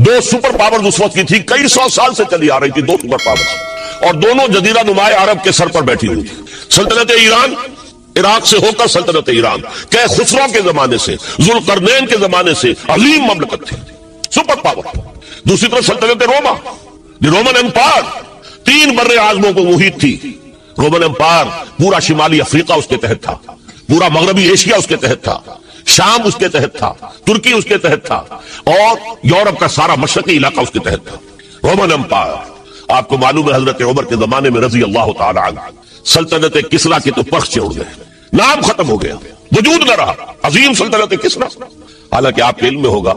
دو super powers اس وقت کی تھی، کئی سو سال سے چلی آ رہی تھی، دو سپر پاورز، اور دونوں جزیرہ نماء عرب کے سر پر بیٹھی ہوئی تھی۔ سلطنت ایران، عراق سے ہو کر سلطنت ایران، کہ خسرو کے زمانے سے، ذوالقرنین کے زمانے سے عظیم مملکت تھی، سپر پاور۔ دوسری طرف سلطنت روما، دی رومن امپائر، 3 بر اعظموں کو محیط تھی۔ رومن امپائر پورا شمالی افریقہ اس کے تحت تھا، پورا مغربی ایشیا اس کے تحت تھا، شام اس کے تحت تھا، ترکی اس کے تحت تھا، اور یورپ کا سارا مشرقی علاقہ اس کے تحت تھا۔ رومن امپائر، آپ کو معلوم ہے حضرت عمر کے زمانے میں رضی اللہ تعالی عنہ، سلطنت کسریٰ کے تو پرخچے اڑ گئے، نام ختم ہو گیا، وجود نہ رہا، عظیم سلطنت کسریٰ۔ حالانکہ آپ کے علم میں ہوگا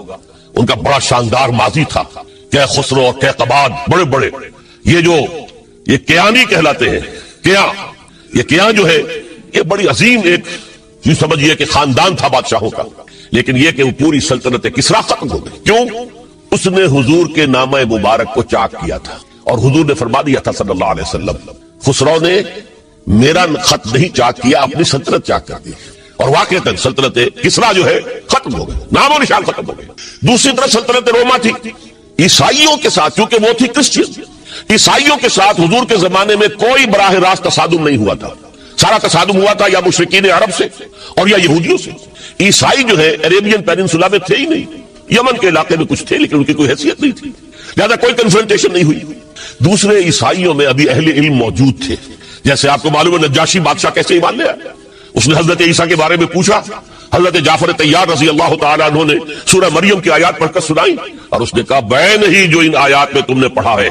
ان کا بڑا شاندار ماضی تھا، کہ خسرو اور کیقباد، بڑے بڑے یہ کیانی کہلاتے ہیں، یہ کیان جو ہے یہ بڑی عظیم ایک یوں سمجھیے کہ خاندان تھا بادشاہوں کا، لیکن یہ کہ وہ پوری سلطنت کسریٰ ختم ہو گئی۔ کیوں؟ اس نے حضور کے نامہ مبارک کو چاک کیا تھا، اور حضور نے فرما دیا تھا صلی اللہ علیہ وسلم، خسرو نے میرا خط نہیں چاک کیا، اپنی سلطنت چاک کر دی، اور واقعتاً سلطنت کسریٰ جو ہے ختم ہو گئی، نام و نشان ختم ہو گئی۔ دوسری طرف سلطنت روما تھی، عیسائیوں کے ساتھ، کیونکہ وہ تھی کرسچین، عیسائیوں کے ساتھ حضور کے زمانے میں کوئی براہ راست تصادم نہیں ہوا تھا، سارا تصادم ہوا تھا یا مشرکین عرب سے اور یا یہودیوں سے۔ عیسائی جو ہے عربین پیننسولا میں تھے ہی نہیں، یمن کے علاقے میں کچھ تھے لیکن ان کی کوئی حیثیت نہیں تھی، لہذا کوئی کنفرنٹیشن نہیں ہوئی۔ دوسرے عیسائیوں میں ابھی اہل علم موجود تھے، جیسے آپ کو معلوم ہے نجاشی بادشاہ کیسے ایمان لے آیا، اس نے حضرت عیسیٰ کے بارے میں پوچھا، حضرت جعفر طیار رضی اللہ تعالیٰ عنہ نے سورہ مریم کی آیات پڑھ کر سنائی، اور اس نے کہا بین ہی جو ان آیات میں تم نے پڑھا ہے،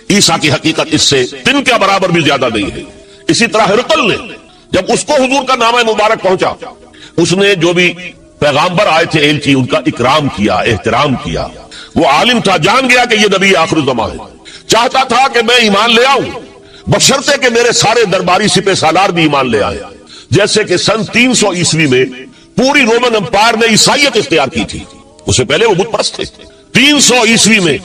عیسیٰ کی حقیقت اس سے تن کے برابر بھی زیادہ نہیں ہے۔ اسی طرح ہرقل نے جب اس کو حضور کا نامہ مبارک پہنچا، اس نے جو بھی پیغامبر آئے تھے ایلچی، ان کا اکرام کیا، احترام کیا، وہ عالم تھا، جان گیا کہ یہ نبی آخر الزمان ہے، چاہتا تھا کہ میں ایمان لے آؤں بشرطے کہ میرے سارے درباری سپہ سالار بھی ایمان لے آئے۔ جیسے کہ سن 300 عیسوی میں پوری رومن امپائر نے عیسائیت اختیار کی تھی، اس سے پہلے وہ بت پرست تھے۔ 300 عیسوی میں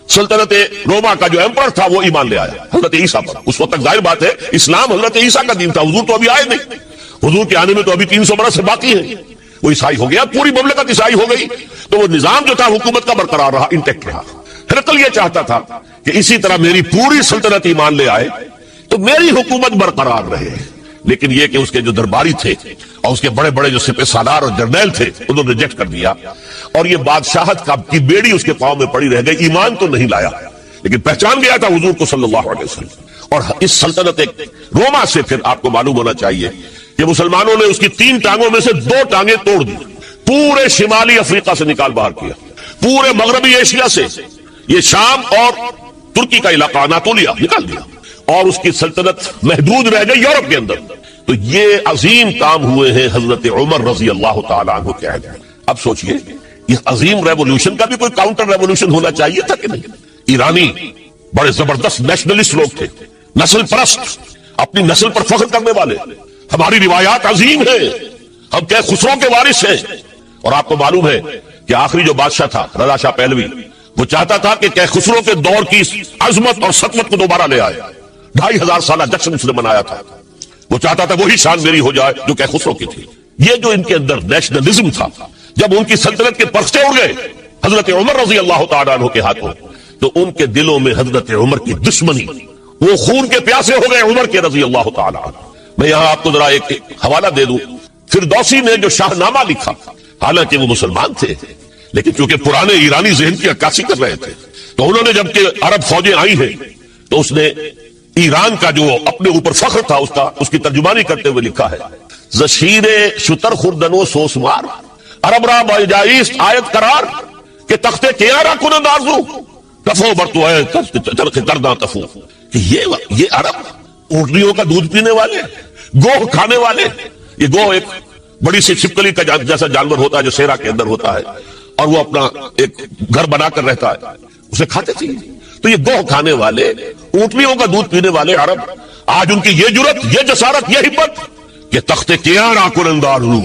سلطنت روما کا جو ایمپرر تھا وہ ایمان لے آیا حضرت عیسیٰ پر۔ اس وقت تک ظاہر بات ہے اسلام حضرت عیسیٰ کا دین تھا، حضور تو ابھی آئے نہیں، حضور کے آنے میں تو ابھی 300 برس سے باقی ہے، وہ عیسائی ہو گیا، پوری مملکت عیسائی ہو گئی، تو وہ نظام جو تھا حکومت کا برقرار رہا، انٹیکٹ رہا۔ ہرقل یہ چاہتا تھا کہ اسی طرح میری پوری سلطنت ایمان لے آئے تو میری حکومت برقرار رہے، لیکن یہ کہ اس کے جو درباری تھے اور اس کے بڑے بڑے جو سپہ سالار اور جرنیل تھے انہوں نے ریجیکٹ کر دیا، اور یہ بادشاہت کی بیڑی اس کے پاؤں میں پڑی رہ گئی، ایمان تو نہیں لایا لیکن پہچان گیا تھا حضور کو صلی اللہ علیہ وسلم۔ اور اس سلطنت روما سے پھر آپ کو معلوم ہونا چاہیے کہ مسلمانوں نے اس کی 3 ٹانگوں میں سے 2 ٹانگیں توڑ دی، پورے شمالی افریقہ سے نکال باہر کیا، پورے مغربی ایشیا سے یہ شام اور ترکی کا علاقہ اناطولیہ نکال دیا، اور اس کی سلطنت محدود رہ گئی یورپ کے اندر۔ تو یہ عظیم کام ہوئے ہیں حضرت عمر رضی اللہ تعالیٰ عنہ کے عہد میں۔ اب سوچئے اس عظیم ریولوشن کا بھی کوئی کاؤنٹر ریولوشن ہونا چاہیے تھا کہ نہیں؟ ایرانی بڑے زبردست نیشنلسٹ لوگ تھے، نسل پرست، اپنی نسل پر فخر کرنے والے، ہماری روایات عظیم ہیں، ہم کہ خسرو کے وارث ہیں۔ اور آپ کو معلوم ہے کہ آخری جو بادشاہ تھا رضا شاہ پہلوی، وہ چاہتا تھا کہ خسرو کے دور کی عظمت اور سطوت کو دوبارہ لے آئے، 2500 سالہ جشن اس نے منایا تھا، وہ چاہتا تھا وہی شان میری ہو جائے جو خسرو کی تھی۔ یہ جو ان کے اندر نیشنلزم تھا، جب ان کی سلطنت کے پرخچے اڑ گئے حضرت عمر رضی اللہ تعالیٰ عنہ کے ہاتھوں، تو ان کے دلوں میں حضرت عمر کی دشمنی، وہ خون کے پیاسے ہو گئے عمر کے رضی اللہ تعالیٰ عنہ۔ میں یہاں آپ کو ذرا ایک حوالہ دے دوں، فردوسی نے جو شاہ نامہ لکھا، حالانکہ وہ مسلمان تھے لیکن چونکہ پرانے ایرانی ذہن کی عکاسی کر رہے تھے، تو انہوں نے جب کہ عرب فوجیں آئی ہیں تو اس نے ایران کا جو اپنے اوپر فخر تھا اس کی ترجمانی کرتے ہوئے لکھا ہے، زشیر شتر خوردن و سوسمار عرب را باجائیست آیت قرار کہ تخت کیارا کنند آرزو تفو برتو ہے چرخ کردہ تفو، کہ یہ عرب اونٹنیوں کا دودھ پینے والے، گوہ کھانے والے، یہ گوہ ایک بڑی سی چھپکلی کا جیسا جانور ہوتا ہے جو صحرا کے اندر ہوتا ہے، اور وہ اپنا ایک گھر بنا کر رہتا ہے، اسے کھاتے تھے۔ تو یہ گوہ کھانے والے، اونٹنیوں کا دودھ پینے والے عرب، آج ان کی یہ جرت، یہ جسارت، یہ ہمت کہ تخت کیارا کنند آرزو،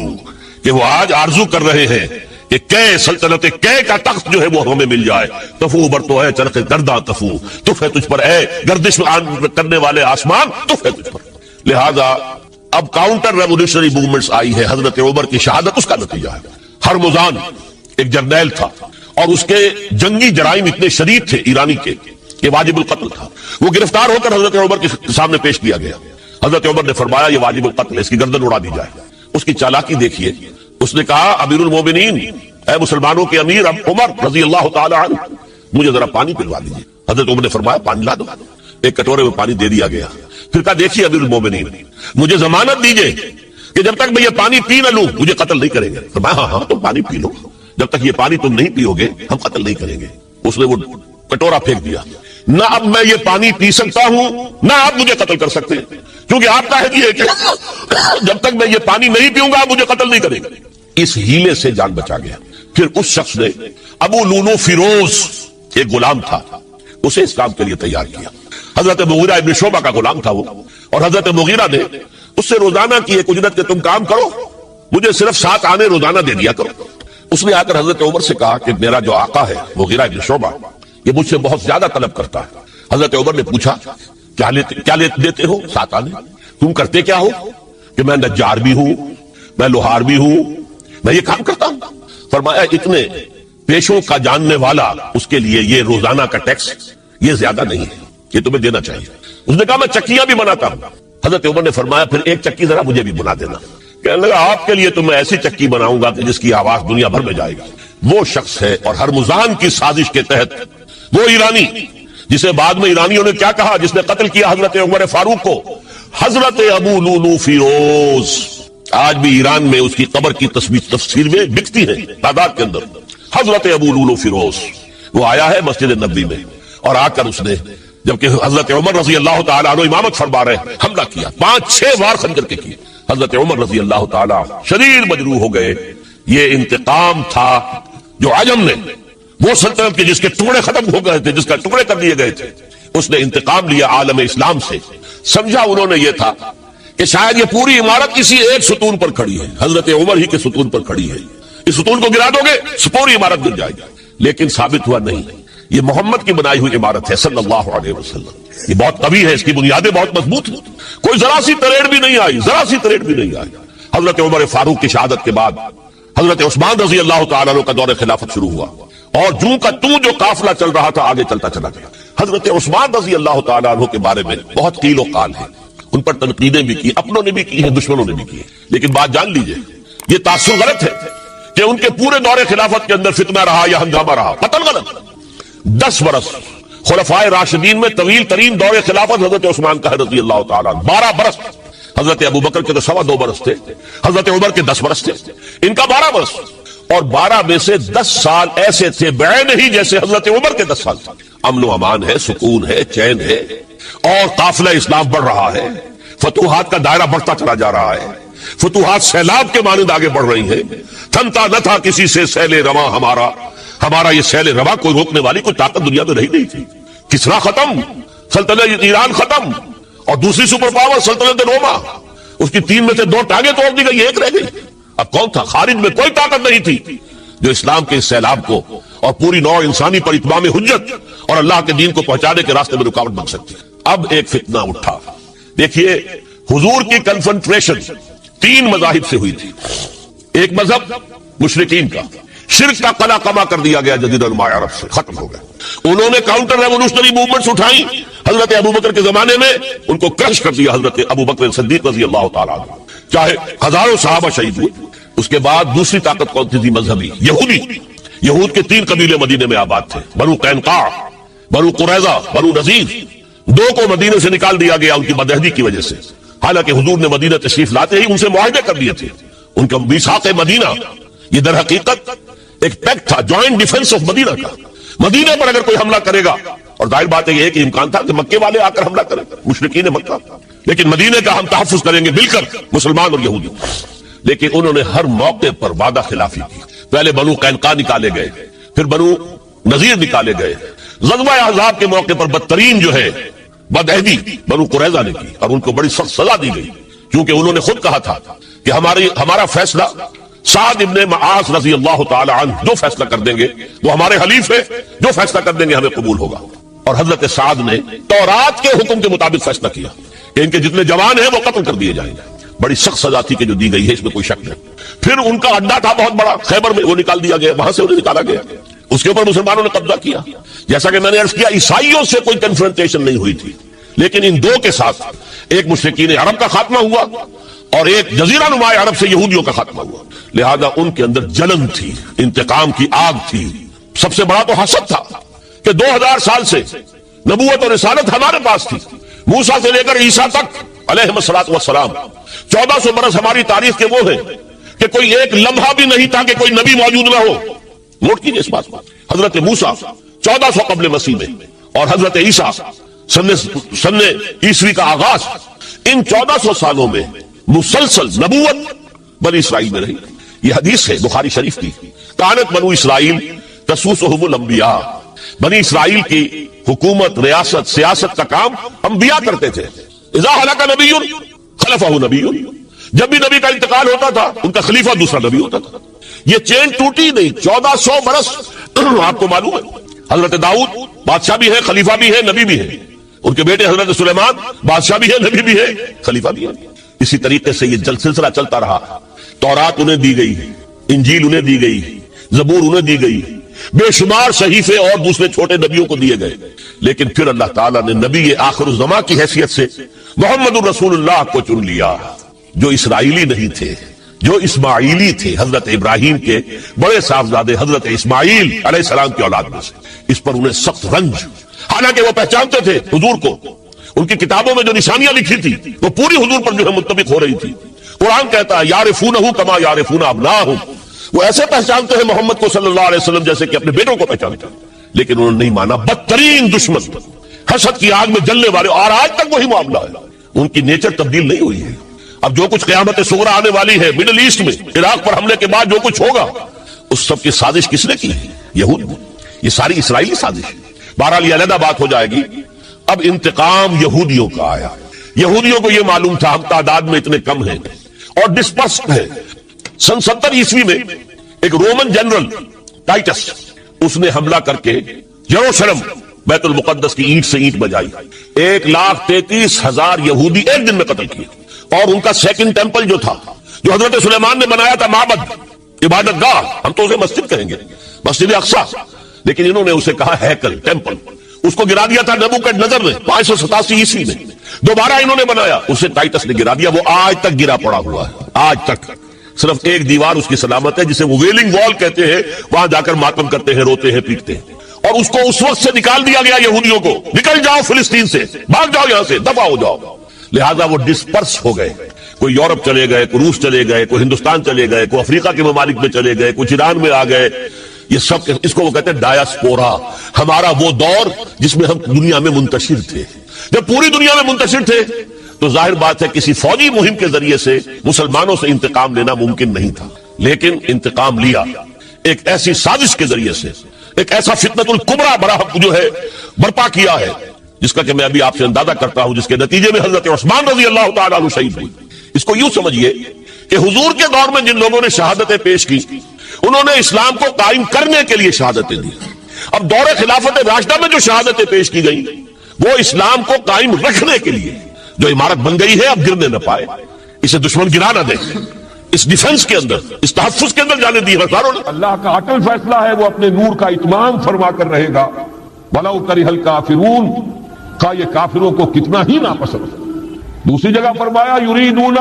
کہ وہ آج آرزو کر رہے ہیں کہ کئے سلطنت کئے کا تخت جو ہے وہ ہمیں مل جائے، تفو برتو ہے چرخ گرداں تفو، تف ہے تجھ پر اے گردش کرنے والے آسمان، تف ہے تجھ پر۔ لہذا اب کاؤنٹر ریولوشنری موومنٹس آئی ہے، حضرت عمر کی شہادت اس کا نتیجہ ہے۔ ہرمزان ایک جرنیل تھا، اور اس کے جنگی جرائم اتنے شدید تھے ایرانی کے کہ واجب القتل تھا. وہ گرفتار ہو کر حضرت عمر کے سامنے پیش کیا گیا. حضرت عمر نے فرمایا یہ واجب القتل ہے، اس کی گردن اڑا دی جائے. اس کی چالاکی دیکھیے، اس نے کہا امیر المومنین، اے مسلمانوں کے امیر عمر رضی اللہ تعالی عنہ، مجھے ذرا پانی پلوا دیجیے. حضرت عمر نے فرمایا پانی لا دو. ایک کٹورے میں پانی دے دیا گیا. پھر کہا دیکھیے امیر المومنین، مجھے ضمانت دیجیے کہ جب تک میں یہ پانی پی نہ لوں مجھے قتل نہیں کریں گے. فرمایا ہاں ہاں تم پانی پی لو، جب تک یہ پانی تم نہیں پیو گے ہم قتل نہیں کریں گے. اس نے وہ کٹورا پھینک دیا. نہ اب میں یہ پانی پی سکتا ہوں نہ آپ مجھے قتل کر سکتے، کیونکہ آپ کا ہے کہ جب تک میں یہ پانی نہیں پیوں گا آپ مجھے قتل نہیں کریں گے. اس ہیلے سے جان بچا گیا. پھر اس شخص نے ابو لولو فیروز، ایک غلام تھا، اسے اس کام کے لیے تیار کیا. حضرت مغیرہ ابن شعبہ کا غلام تھا وہ، اور حضرت مغیرہ نے اس سے روزانہ کی ایک اجرت کہ تم کام کرو، مجھے صرف 7 آنے روزانہ دے دیا کرو. اس نے آ کر حضرت عمر سے کہا کہ میرا جو آقا ہے مغیرہ ابن شعبہ یہ مجھ سے بہت زیادہ طلب کرتا ہے. حضرت عمر نے پوچھا کیا دیتے ہو؟ 7 آنے. تم کرتے کیا ہو؟ کہ میں نجار بھی ہوں، میں لوہار بھی ہوں، میں یہ کام کرتا ہوں. فرمایا اتنے پیشوں کا جاننے والا اس کے لیے یہ روزانہ کا ٹیکس یہ زیادہ نہیں ہے، یہ تمہیں دینا چاہیے. اس نے کہا میں چکیاں بھی بناتا ہوں. حضرت عمر نے فرمایا پھر ایک چکی ذرا مجھے بھی بنا دینا. کہنے لگا آپ کے لیے تو میں ایسی چکی بناؤں گا کہ جس کی آواز دنیا بھر میں جائے گا. وہ شخص ہے اور ہرمزان کی سازش کے تحت وہ ایرانی جسے بعد میں ایرانیوں نے کیا کہا، جس نے قتل کیا حضرت عمر فاروق کو، حضرت ابو لولو فیروز. آج بھی ایران میں اس کی قبر کی تفسیر میں بکتی ہے تعداد کے اندر. حضرت ابو لولو فیروز وہ آیا ہے مسجد نبوی میں، اور آ کر اس نے جبکہ حضرت عمر رضی اللہ تعالیٰ عنہ امامت فرما رہے حملہ کیا. 5-6 وار خنجر کے کیے. حضرت عمر رضی اللہ تعالیٰ شدید مجروح ہو گئے. یہ انتقام تھا جو عجم نے، وہ سلطنت کے جس کے ٹکڑے ختم ہو گئے تھے، جس کا ٹکڑے کر دیے گئے تھے، اس نے انتقام لیا عالم اسلام سے. سمجھا انہوں نے یہ تھا کہ شاید یہ پوری عمارت کسی ایک ستون پر کھڑی ہے، حضرت عمر ہی کے ستون پر کھڑی ہے، اس ستون کو گرا دو گے پوری عمارت گر جائے گی. لیکن ثابت ہوا نہیں، یہ محمد کی بنائی ہوئی عمارت ہے صلی اللہ علیہ وسلم. یہ بہت قوی ہے، اس کی بنیادیں بہت مضبوط ہیں، کوئی ذرا سی تریڑ بھی نہیں آئی، ذرا سی تریڑ بھی نہیں آئی. حضرت عمر فاروق کی شہادت کے بعد حضرت عثمان رضی اللہ تعالیٰ عنہ کا دور خلافت شروع ہوا، اور جوں کا توں جو قافلہ چل رہا تھا آگے چلتا چلا گیا. حضرت عثمان رضی اللہ تعالیٰ عنہ کے بارے میں بہت قیل و قال ہے، ان پر تنقیدیں بھی کی، اپنوں نے بھی کی ہیں، دشمنوں نے بھی کی. لیکن بات جان لیجئے یہ تاثر غلط ہے کہ ان کے پورے دور خلافت کے اندر فتنہ رہا یا ہنگامہ رہا. قطعاً غلط. 10 برس خلفائے راشدین میں طویل ترین دور خلافت حضرت عثمان کا ہے رضی اللہ تعالیٰ عنہ. 12 برس. حضرت ابو بکر کے تو 2.25 برس تھے، حضرت عمر کے 10 برس تھے، ان کا 12 برس. اور 12 میں سے 10 سال ایسے تھے بعین ہی جیسے حضرت عمر کے 10 سال تھے. امن و امان ہے، سکون ہے، چین ہے، اور قافلہ اسلام بڑھ رہا ہے، فتوحات کا دائرہ بڑھتا چلا جا رہا ہے، فتوحات سیلاب کے مانند آگے بڑھ رہی ہیں. تھمتا نہ تھا کسی سے سیل رواں ہمارا یہ سیل رواں کوئی روکنے والی کوئی طاقت دنیا میں رہی نہیں تھی. کسرا ختم، سلطنت ایران ختم، اور دوسری سپر پاور سلطنت روما، اس کی 3 میں سے 2 ٹانگیں توڑ دی گئی، 1 رہ گئی. اب کون تھا؟ خارج میں کوئی طاقت نہیں تھی جو اسلام کے اس سیلاب کو اور پوری نوع انسانی پر اتمام حجت اور اللہ کے دین کو پہنچانے کے راستے میں رکاوٹ بن سکتی. اب ایک فتنہ اٹھا. دیکھیے حضور کی کنفنٹریشن 3 مذاہب سے ہوئی تھی. ایک مذہب مشرکین کا، شرک کا قلع قمع کر دیا گیا جزیرہ نما عرب سے، ختم ہو گیا. انہوں نے کاؤنٹر ریولوشنری موومنٹس اٹھائیں حضرت ابوبکر کے زمانے میں، ان کو کرش کر دیا حضرت ابوبکر صدیق رضی اللہ تعالیٰ عنہ، چاہے ہزاروں صحابہ شہید ہوئے. اس کے بعد دوسری طاقت کون تھی؟ مذہبی یہودی. یہود کے 3 قبیلے مدینے میں آباد تھے، بنو قینقاع، بنو قریظہ، بنو نذیر. 2 کو مدینے سے نکال دیا گیا ان کی بدعہدی کی وجہ سے، حالانکہ حضور نے مدینہ تشریف لاتے ہی ان سے معاہدے کر دیے تھے. ان کا میثاق مدینہ یہ در حقیقت ایک پیکٹ تھا، جوائنٹ ڈیفنس آف مدینہ کا. مدینہ پر اگر کوئی حملہ کرے گا، اور ظاہر بات ہے یہ کہ امکان تھا کہ مکے والے آ کر حملہ کریں، مشرکین مکہ، لیکن مدینے کا ہم تحفظ کریں گے مل کر مسلمان اور یہودی. لیکن انہوں نے ہر موقع پر وعدہ خلافی کی. پہلے بنو قینقاع نکالے گئے، پھر بنو نذیر نکالے گئے. غزوہ احزاب کے موقع پر بدترین جو ہے بدعہدی بنو قریظہ نے کی، اور ان کو بڑی سخت سزا دی گئی، کیونکہ انہوں نے خود کہا تھا کہ ہمارا فیصلہ سعد ابن معاذ رضی اللہ تعالی عنہ جو فیصلہ کر دیں گے وہ ہمارے حلیف ہے، جو فیصلہ کر دیں گے ہمیں قبول ہوگا. اور حضرت سعد نے تورات کے حکم کے مطابق فیصلہ کیا کہ ان کے جتنے جوان ہیں وہ قتل کر دیے جائیں گے. بڑی سخت سزا تھی کہ جو دی گئی ہے، اس میں کوئی شک نہیں. پھر ان کا اڈا تھا بہت بڑا خیبر میں، وہ نکال دیا گیا، وہاں سے انہیں نکالا گیا. اس کے اوپر مسلمانوں نے قبضہ کیا. جیسا کہ میں نے عرض کیا عیسائیوں سے کوئی کنفرنٹیشن نہیں ہوئی تھی، لیکن ان دو کے ساتھ ایک مشرکین عرب کا خاتمہ ہوا اور ایک جزیرہ نما عرب سے یہودیوں کا خاتمہ ہوا. لہذا ان کے اندر جلن تھی، انتقام کی آگ تھی. سب سے بڑا تو حسد تھا کہ 2000 سال سے نبوت اور رسالت ہمارے پاس تھی، موسیٰ سے لے کر عیسیٰ تک علیہ الصلوۃ والسلام. 1400 برس ہماری تاریخ کے وہ ہیں کہ کوئی ایک لمحہ بھی نہیں تھا کہ کوئی نبی موجود نہ ہو. نوٹ کیجئے اس بات. حضرت موسیٰ 1400 قبل مسیح میں اور حضرت عیسیٰ سن عیسوی کا آغاز، ان 1400 سالوں میں مسلسل نبوت بنی اسرائیل میں رہی. یہ حدیث ہے بخاری شریف کی، کانت بنو اسرائیل تسوسہم الانبیاء. بنی اسرائیل کی حکومت، ریاست، سیاست کا کام انبیاء کرتے تھے. اذا ہلک نبی خلفہ نبی، جب بھی نبی کا انتقال ہوتا تھا ان کا خلیفہ دوسرا نبی ہوتا تھا. یہ چین ٹوٹی نہیں. 1400 برس آپ کو معلوم ہے حضرت داؤد بادشاہ بھی ہے، خلیفہ بھی ہے، نبی بھی ہے. ان کے بیٹے حضرت سلیمان بادشاہ بھی ہے، نبی بھی ہے، خلیفہ بھی ہے. اسی طریقے سے یہ سلسلہ چلتا رہا. تورات انہیں دی گئی، انجیل انہیں دی گئی، زبور انہیں دی گئی، بے شمار صحیفے اور دوسرے چھوٹے نبیوں کو دیے گئے. لیکن پھر اللہ تعالیٰ نے نبی آخر الزماں کی حیثیت سے محمد الرسول اللہ کو چن لیا، جو اسرائیلی نہیں تھے، جو اسماعیلی تھے، حضرت ابراہیم کے بڑے صاحبزادے حضرت اسماعیل علیہ السلام کی اولاد میں سے. اس پر انہیں سخت رنج، حالانکہ وہ پہچانتے تھے حضور کو. ان کی کتابوں میں جو نشانیاں لکھی تھی وہ پوری حضور پر جو ہے متفق ہو رہی تھی. قرآن کہتا ہے یعرفونہ کما یعرفون ابناءہم، وہ ایسے پہچانتے ہیں محمد کو صلی اللہ علیہ وسلم جیسے کہ اپنے بیٹوں کو پہچانتے ہیں. لیکن انہوں نے نہیں مانا. بدترین دشمن، حسد کی آگ میں جلنے والے، اور آج تک وہی معاملہ ہے. ان کی نیچر تبدیل نہیں ہوئی ہے. اب جو کچھ قیامت صغریٰ آنے والی ہے مڈل ایسٹ میں، عراق پر حملے کے بعد جو کچھ ہوگا، اس سب کی سازش کس نے کی ہے؟ یہود نے. یہ ساری اسرائیلی سازش ہے. بہرحال یہ علیحدہ بات ہو جائے گی. اب انتقام یہودیوں کا آیا. یہودیوں کو یہ معلوم تھا ہم تعداد میں اتنے کم ہیں اور ڈسپرسڈ ہیں. سن 70 عیسوی میں ایک رومن جنرل ٹائٹس، اس نے حملہ کر کے یروشلم بیت المقدس کی اینٹ سے اینٹ بجائی. 1,33,000 یہودی ایک دن میں قتل کیے. اور ان کا سیکنڈ ٹیمپل جو تھا، جو حضرت سلیمان نے بنایا تھا، معبد، عبادت گاہ، ہم تو اسے مسجد کہیں گے، مسجد اقصی، لیکن انہوں نے اسے کہا ہیکل، ٹیمپل. اس کو گرا دیا تھا نبوکڈنیزر نے 587 عیسوی میں. دوبارہ انہوں نے بنایا، اسے ٹائٹس نے گرا دیا. وہ آج تک گرا پڑا ہوا ہے. آج تک صرف ایک دیوار اس کی سلامت ہے جسے وہ ویلنگ وال کہتے ہیں. وہاں جا کر ماتم کرتے ہیں، روتے ہیں، پیٹتے ہیں. اور اس کو اس وقت سے نکال دیا گیا یہودیوں کو، نکل جاؤ فلسطین سے، بھاگ جاؤ یہاں سے، دفع ہو جاؤ. لہذا وہ ڈسپرس ہو گئے. کوئی یورپ چلے گئے، کوئی روس چلے گئے، کوئی ہندوستان چلے گئے، کوئی افریقہ کے ممالک میں چلے گئے، کچھ ایران میں آ گئے. یہ سب اس کو وہ کہتے ہیں ڈایاسپورا. ہمارا وہ دور جس میں ہم دنیا میں منتشر تھے. جب پوری دنیا میں منتشر تھے تو ظاہر بات ہے کسی فوجی مہم کے ذریعے سے مسلمانوں سے انتقام لینا ممکن نہیں تھا. لیکن انتقام لیا ایک ایسی سازش کے ذریعے سے. ایک ایسا فتنۃ الکبریٰ بڑا جو ہے برپا کیا ہے، جس کا کہ میں ابھی آپ سے اندازہ کرتا ہوں، جس کے نتیجے میں حضرت عثمان رضی اللہ تعالیٰ عنہ شہید ہوئی. اس کو یوں سمجھیے کہ حضور کے دور میں جن لوگوں نے شہادتیں پیش کی، انہوں نے اسلام کو قائم کرنے کے لیے شہادتیں دی. اب دور خلافت راشدہ میں جو شہادتیں پیش کی گئی وہ اسلام کو قائم رکھنے کے لیے. جو عمارت بن گئی ہے اب گرنے نہ پائے، اسے دشمن گرا نہ دے، اس ڈیفنس کے اندر، اس تحفظ کے اندر جانے دی ہزاروں نے. اللہ کا اٹل فیصلہ ہے، وہ اپنے نور کا اتمام فرما کر رہے گا. وَلَوْ كَرِهَ الْكَافِرُونَ، کا یہ کافروں کو کتنا ہی ناپسند. دوسری جگہ فرمایا يُرِيدُونَ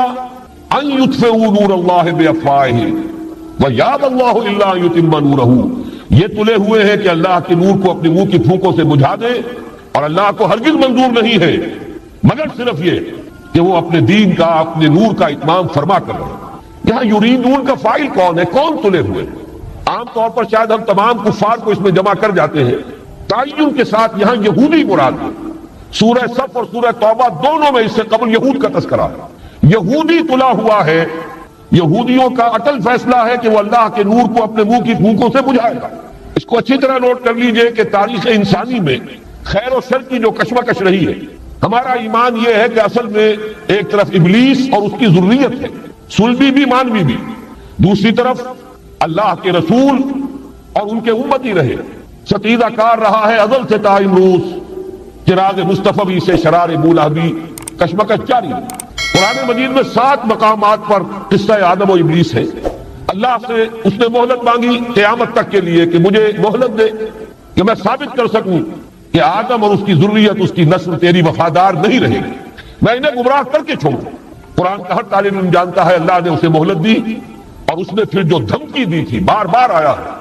أَن يُطْفِئُوا نُورَ اللَّهِ بِأَفْوَاهِهِمْ وَيَأْبَى اللَّهُ إِلَّا أَن يُتِمَّ نُورَهُ. یہ تلے ہوئے ہیں کہ اللہ کے نور کو اپنے منہ کی پھونکوں سے بجھا دے، اور اللہ کو ہرگز منظور نہیں ہے مگر صرف یہ کہ وہ اپنے دین کا، اپنے نور کا اتمام فرما کر رہے. یہاں یریدون کا فاعل کون ہے؟ کون تلے ہوئے؟ عام طور پر شاید ہم تمام کفار کو اس میں جمع کر جاتے ہیں. تعین کے ساتھ یہاں یہودی مراد ہے. سورہ صف اور سورہ توبہ دونوں میں اس سے قبل یہود کا تذکرہ ہے. یہودی تلا ہوا ہے. یہودیوں کا اٹل فیصلہ ہے کہ وہ اللہ کے نور کو اپنے منہ کی پھونکوں سے بجھائے گا. اس کو اچھی طرح نوٹ کر لیجئے کہ تاریخ انسانی میں خیر و شر کی جو کشمکش رہی ہے، ہمارا ایمان یہ ہے کہ اصل میں ایک طرف ابلیس اور اس کی ذریت ہے، صلبی بھی مانوی بھی، دوسری طرف اللہ کے رسول اور ان کے امتی رہے. ستیزہ کار رہا ہے ازل سے تا امروز، چراغ مصطفی سے شرار بولا بھی کشمکش جاری. قرآن مجید میں 7 مقامات پر قصہ آدم و ابلیس ہے. اللہ سے اس نے مہلت مانگی قیامت تک کے لیے کہ مجھے مہلت دے کہ میں ثابت کر سکوں کہ آدم اور اس کی ذریت، اس کی نسل تیری وفادار نہیں رہے گی، میں انہیں گمراہ کر کے چھوڑوں۔ قرآن کا ہر طالب علم جانتا ہے اللہ نے اسے مہلت دی، اور اس نے پھر جو دھمکی دی تھی، بار بار آیا ہے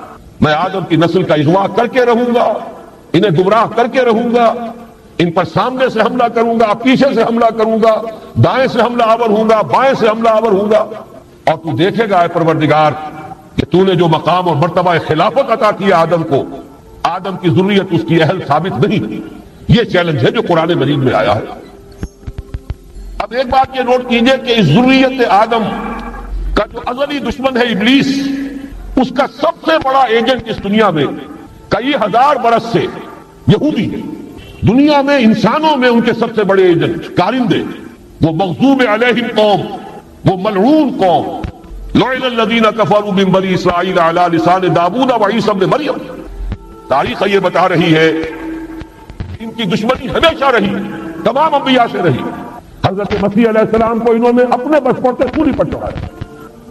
میں آدم کی نسل کا اغوا کر کے رہوں گا، انہیں گمراہ کر کے رہوں گا، ان پر سامنے سے حملہ کروں گا، پیچھے سے حملہ کروں گا، دائیں سے حملہ آور ہوں گا، بائیں سے حملہ آور ہوں گا، اور تو دیکھے گا اے پروردگار کہ تو نے جو مقام اور مرتبہ خلافت عطا کیا آدم کو، آدم کی ذریت اس کی اہل ثابت نہیں تھی۔ یہ چیلنج ہے جو قرآن مجید میں آیا ہے۔ اب ایک بات یہ نوٹ کیجئے کہ اس ذریت آدم کا جو ازلی دشمن ہے ابلیس، اس کا سب سے بڑا ایجنٹ اس دنیا میں کئی ہزار برس سے یہودی ہے۔ دنیا میں انسانوں میں ان کے سب سے بڑے ایجنٹ کارندے، وہ مغضوب علیہم قوم، وہ ملعون قوم، لعن الذین کفروا من بنی اسرائیل علی لسان داؤد و عیسی ابن مریم۔ تاریخ یہ بتا رہی ہے ان کی دشمنی ہمیشہ رہی، تمام انبیاء سے رہی۔ حضرت مسیح علیہ السلام کو انہوں نے اپنے بچپن سے سولی پر چڑھایا،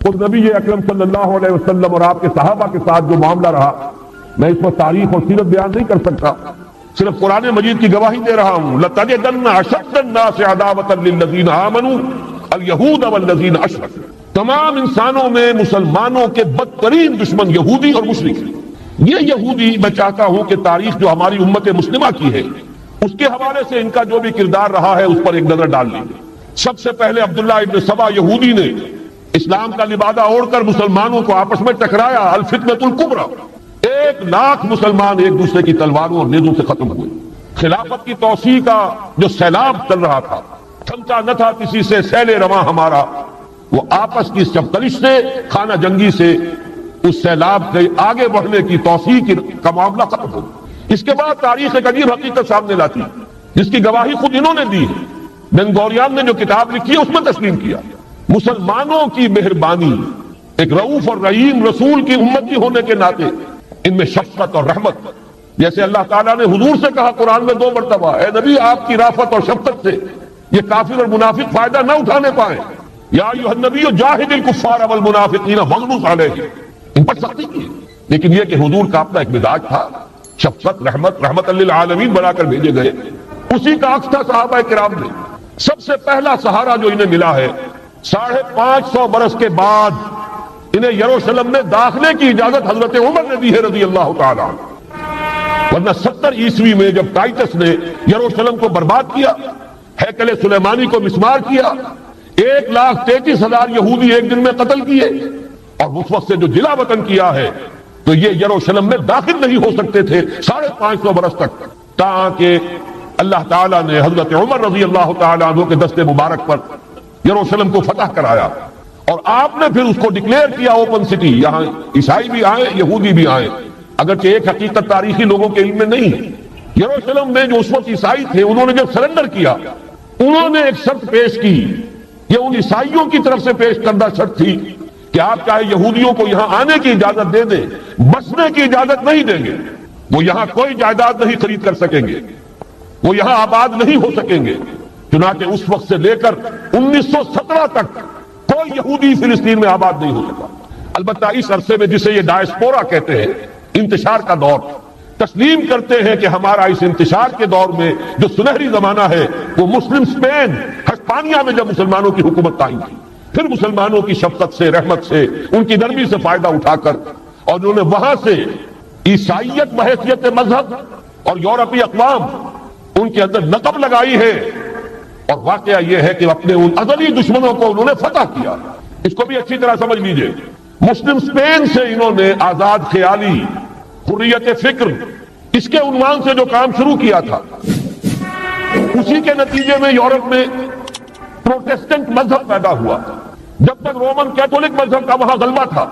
خود نبی اکرم صلی اللہ علیہ وسلم اور آپ کے صحابہ کے ساتھ جو معاملہ رہا، میں اس پر تاریخ اور سیرت بیان نہیں کر سکتا، صرف قرآن مجید کی گواہی دے رہا ہوں۔ لَتَجِدَنَّ أَشَدَّ النَّاسِ عَدَاوَةً لِلَّذِينَ آمَنُوا الْيَهُودَ وَالَّذِينَ أَشْرَكُوا۔ تمام انسانوں میں مسلمانوں کے بدترین دشمن یہودی اور مشرک ہیں۔ یہ یہودی میں چاہتا ہوں کہ تاریخ جو ہماری امت مسلمہ کی ہے اس کے حوالے سے ان کا جو بھی کردار رہا ہے اس پر ایک نظر ڈال لیجیے۔ سب سے پہلے عبداللہ ابن سبا یہودی نے اسلام کا لبادہ اوڑھ کر مسلمانوں کو آپس میں ٹکرایا، الفتنۃ الکبریٰ۔ 1,00,000 مسلمان ایک دوسرے کی تلواروں اور نیزوں سے ختم ہوئے۔ خلافت کی توسیع کا جو سیلاب چل رہا تھا، تھمتا نہ تھا کسی سے سیل رواں ہمارا، وہ آپس کی چپتلش سے، خانہ جنگی سے اس سیلاب کے آگے بڑھنے کی توسیع کا معاملہ ختم ہو گیا۔ اس کے بعد تاریخ ایک عجیب حقیقت سامنے لاتی جس کی گواہی خود انہوں نے دی ہے۔ بن گوریان نے جو کتاب لکھی ہے اس میں تسلیم کیا مسلمانوں کی مہربانی، ایک رؤوف اور رحیم رسول کی امتی ہونے کے ناطے ان میں شفقت اور رحمت، جیسے اللہ تعالیٰ نے حضور سے کہا قرآن میں 2 مرتبہ، اے نبی آپ کی رافت اور شفقت سے یہ کافر اور منافق فائدہ نہ اٹھانے پائیں، یا ایھا النبی جاہد الکفار والمنافقین واغلظ علیہم، ان پر سختی کی۔ لیکن یہ کہ حضور کا اپنا ایک مزاج تھا، شفقت، رحمت للعالمین بنا کر بھیجے گئے، اسی کا عکس تھا صحابہ کرام نے۔ سب سے پہلا سہارا جو انہیں ملا ہے 550 برس کے بعد انہیں یروشلم میں داخلے کی اجازت حضرت عمر نے دی ہے رضی اللہ تعالیٰ، ورنہ 70 عیسوی میں جب ٹائٹس نے یروشلم کو برباد کیا، ہیکل سلیمانی کو مسمار کیا، 1,33,000 یہودی ایک دن میں قتل کیے، اور اس وقت سے جو جلا وطن کیا ہے تو یہ یروشلم میں داخل نہیں ہو سکتے تھے 550 برس تک، تاکہ اللہ تعالیٰ نے حضرت عمر رضی اللہ تعالیٰ عنہ کے دست مبارک پر یروشلم کو فتح کرایا، اور آپ نے پھر اس کو ڈکلیئر کیا اوپن سٹی، یہاں عیسائی بھی آئے، یہودی بھی آئے، اگرچہ ایک حقیقت تاریخی لوگوں کے علم میں نہیں ہے۔ یروشلم میں جو اس وقت عیسائی تھے انہوں نے جب سرنڈر کیا، انہوں نے ایک شرط پیش کی، یہ ان عیسائیوں کی طرف سے پیش کردہ شرط تھی کہ آپ چاہے یہودیوں کو یہاں آنے کی اجازت دے دیں، بسنے کی اجازت نہیں دیں گے، وہ یہاں کوئی جائیداد نہیں خرید کر سکیں گے، وہ یہاں آباد نہیں ہو سکیں گے۔ چنانچہ اس وقت سے لے کر 1917 تک کوئی یہودی فلسطین میں آباد نہیں ہو سکا۔ البتہ اس عرصے میں جسے یہ ڈائسپورا کہتے ہیں، انتشار کا دور، تسلیم کرتے ہیں کہ ہمارا اس انتشار کے دور میں جو سنہری زمانہ ہے وہ مسلم اسپین، ہسپانیہ میں جب مسلمانوں کی حکومت قائم تھی، پھر مسلمانوں کی شفقت سے، رحمت سے، ان کی نرمی سے فائدہ اٹھا کر، اور انہوں نے وہاں سے عیسائیت بحیثیت مذہب اور یورپی اقوام ان کے اندر نقب لگائی ہے، اور واقعہ یہ ہے کہ اپنے ان ازلی دشمنوں کو انہوں نے فتح کیا۔ اس کو بھی اچھی طرح سمجھ لیجئے، مسلم اسپین سے انہوں نے آزاد خیالی، حریت فکر، اس کے عنوان سے جو کام شروع کیا تھا، اسی کے نتیجے میں یورپ میں پروٹیسٹنٹ مذہب پیدا ہوا۔ جب تک رومن کیتھولک مذہب کا وہاں غلبہ تھا،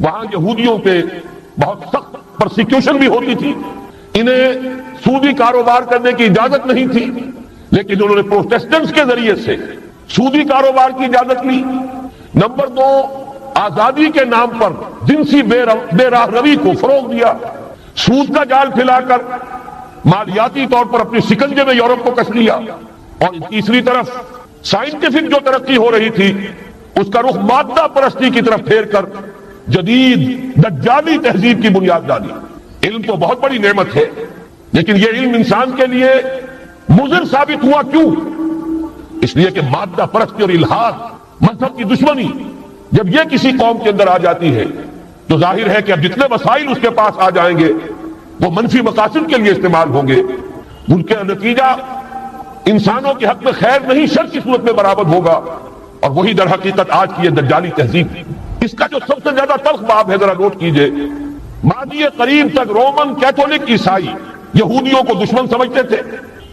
وہاں یہودیوں پہ بہت سخت پرسیکیوشن بھی ہوتی تھی، انہیں سودی کاروبار کرنے کی اجازت نہیں تھی، لیکن انہوں نے پروٹیسٹنٹس کے ذریعے سے سودی کاروبار کی اجازت لی۔ نمبر 2، آزادی کے نام پر جنسی بے راہ روی کو فروغ دیا، سود کا جال پھیلا کر مالیاتی طور پر اپنی شکنجے میں یورپ کو کس لیا۔ اور تیسری طرف سائنٹیفک جو ترقی ہو رہی تھی اس کا رخ مادہ پرستی کی طرف پھیر کر جدید دجالی تہذیب کی بنیاد ڈالی۔ علم تو بہت بڑی نعمت ہے، لیکن یہ علم انسان کے لیے مضر ثابت ہوا کیوں؟ اس لیے کہ مادہ پرستی اور الحاد، مذہب کی دشمنی جب یہ کسی قوم کے اندر آ جاتی ہے تو ظاہر ہے کہ اب جتنے وسائل اس کے پاس آ جائیں گے وہ منفی مقاصد کے لیے استعمال ہوں گے، ان کا نتیجہ انسانوں کے حق میں خیر نہیں شر کی صورت میں برآمد ہوگا، اور وہی در حقیقت آج کی یہ دجالی تہذیب۔ اس کا جو سب سے زیادہ تلخ باب ہے، ذرا نوٹ کیجئے، ماضی قریب تک رومن کیتھولک عیسائی یہودیوں کو دشمن سمجھتے تھے